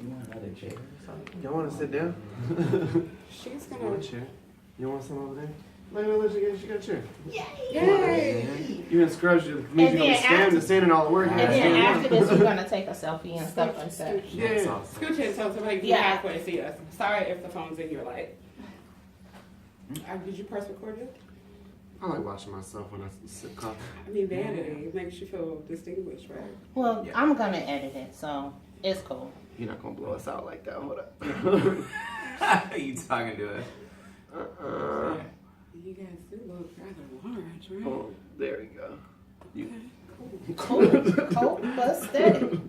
You want another chair or something? Y'all want to sit down? She's You want gonna. a chair? You want some over there? Let she got a chair. Yay! You in scrubs, you means you're gonna be standing all the work. And then after this, we're gonna take a selfie and stuff like that. Yeah. Scooch in so somebody can halfway see us. Sorry if the phone's in your light. Did you press record it? I like watching myself when I sip coffee. I mean, vanity makes you feel distinguished, right? Well, I'm gonna edit it, so it's cool. You're not gonna blow us out like that. Hold up. You talking to us? Yeah. You guys do look rather large, right? Oh, there we go. You. Cool, cool, but steady.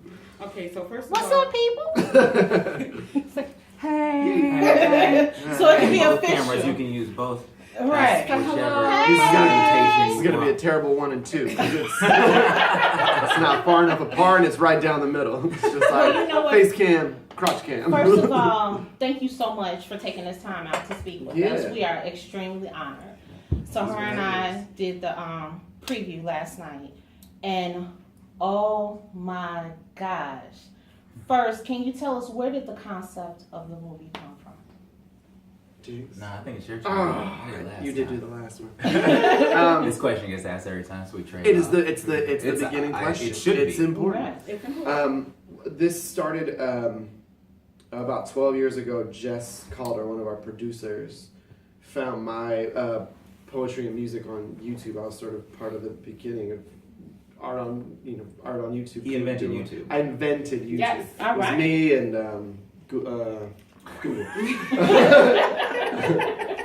Okay, so first of What's all, up, people? It's like, hey. So it can be both official. cameras, you can use both. Right. Whichever This is presentation gonna be a terrible 1 and 2. 'Cause it's not far enough apart and it's right down the middle. It's just like Well, you know what? face cam, crotch cam. First of all, thank you so much for taking this time out to speak with us. Yeah. We are extremely honored. So her and I did the preview last night, and oh my gosh! First, can you tell us where did the concept of the movie come from? Jeez. Nah, I think it's your turn. Oh, you did do the last one. This question gets asked every time, so we trade. It is it's the beginning question. It should It's be. important. This started about 12 years ago. Jess Calder, one of our producers, found my poetry and music on YouTube. I was sort of part of the beginning of art on YouTube. He invented YouTube. I invented YouTube. Yes, all It was right. me and Google.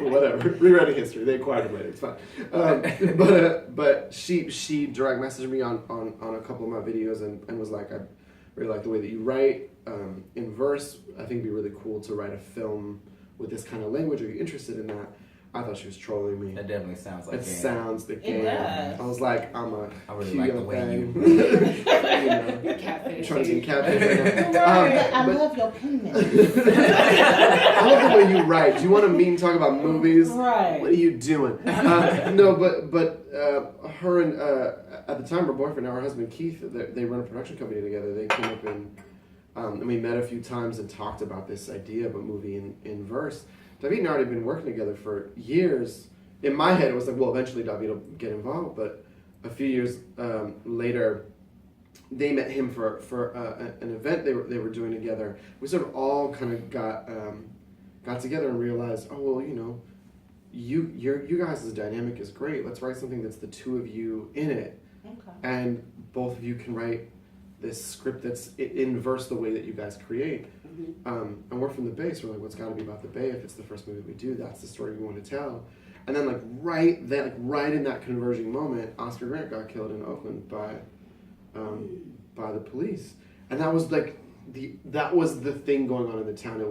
Whatever. Rewriting history. They acquired it later. It's fine. But she direct messaged me on a couple of my videos and was like, I really like the way that you write in verse. I think it'd be really cool to write a film with this kind of language. Are you interested in that? I thought she was trolling me. That definitely sounds like It sounds the game. does. I was like, I'm a I really cute like the young way thing. you. You know, You're catfishing. trying to get catfish. Right. I but- love your penmanship. I love the way you write. Do you want to meet and talk about movies? Right. What are you doing? No, but her and at the time her boyfriend, now her husband Keith, they run a production company together. They came up and we met a few times and talked about this idea of a movie in verse. David and I had been working together for years. In my head, it was like, well, eventually David will get involved. But a few years later, they met him for an event they were doing together. We sort of all kind of got together and realized, oh well, you know, you guys' dynamic is great. Let's write something that's the two of you in it, Okay. and both of you can write this script that's in verse the way that you guys create. And we're from the Bay, so we're like, what's got to be about the Bay? If it's the first movie we do, that's the story we want to tell. And then right in that converging moment, Oscar Grant got killed in Oakland by the police, and that was the thing going on in the town.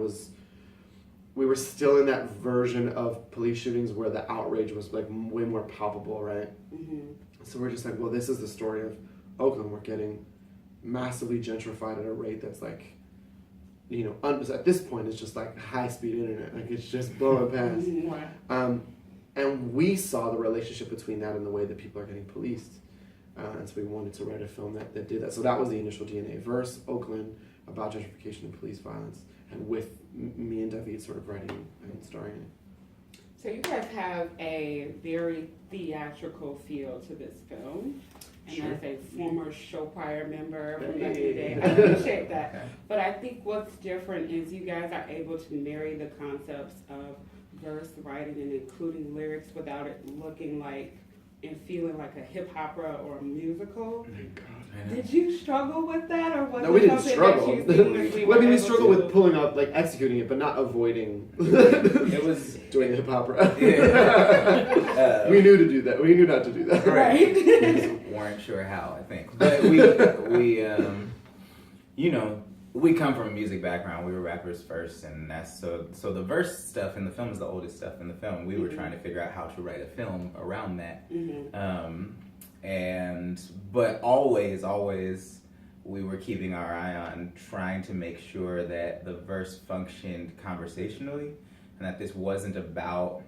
We were still in that version of police shootings where the outrage was like way more palpable, right? So we're just like, well, this is the story of Oakland. We're getting massively gentrified at a rate that's like, you know, at this point it's just like high-speed internet, like it's just blowing past. And we saw the relationship between that and the way that people are getting policed, and so we wanted to write a film that did that. So that was the initial DNA verse, Oakland, about gentrification and police violence, and with me and David sort of writing and starring in it. So you guys have a very theatrical feel to this film. And Sure. as a former show choir member from back in the Hey. day, I appreciate that. Okay. But I think what's different is you guys are able to marry the concepts of verse writing and including lyrics without it looking like and feeling like a hip opera or a musical. Thank God. Did you struggle with that, or was No, we it didn't something struggle. that you seamlessly Well, I mean, were we able struggle to- with pulling up, like executing it, but not avoiding It was. doing the hip opera. Yeah. We knew to do that. We knew not to do that. Right. We just weren't sure how, I think. But we you know, we come from a music background. We were rappers first, and that's so the verse stuff in the film is the oldest stuff in the film. We were trying to figure out how to write a film around that. But always we were keeping our eye on trying to make sure that the verse functioned conversationally, and that this wasn't about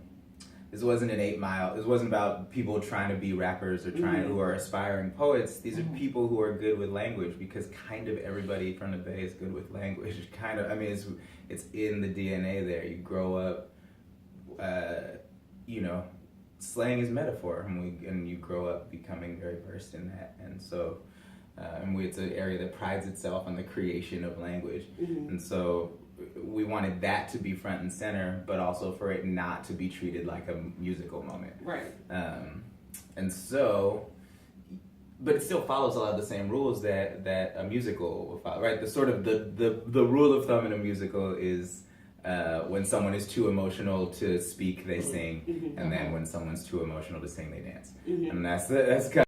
This wasn't an 8 Mile. This wasn't about people trying to be rappers or who are aspiring poets. These are people who are good with language, because kind of everybody from the Bay is good with language. Kind of, I mean, it's in the DNA there. You grow up, you know, slang is metaphor, and you grow up becoming very versed in that. And so, it's an area that prides itself on the creation of language. And so we wanted that to be front and center, but also for it not to be treated like a musical moment. Right. And so, but it still follows a lot of the same rules that a musical will follow, right? The sort of the rule of thumb in a musical is when someone is too emotional to speak, they sing, and then when someone's too emotional to sing, they dance. And that's kind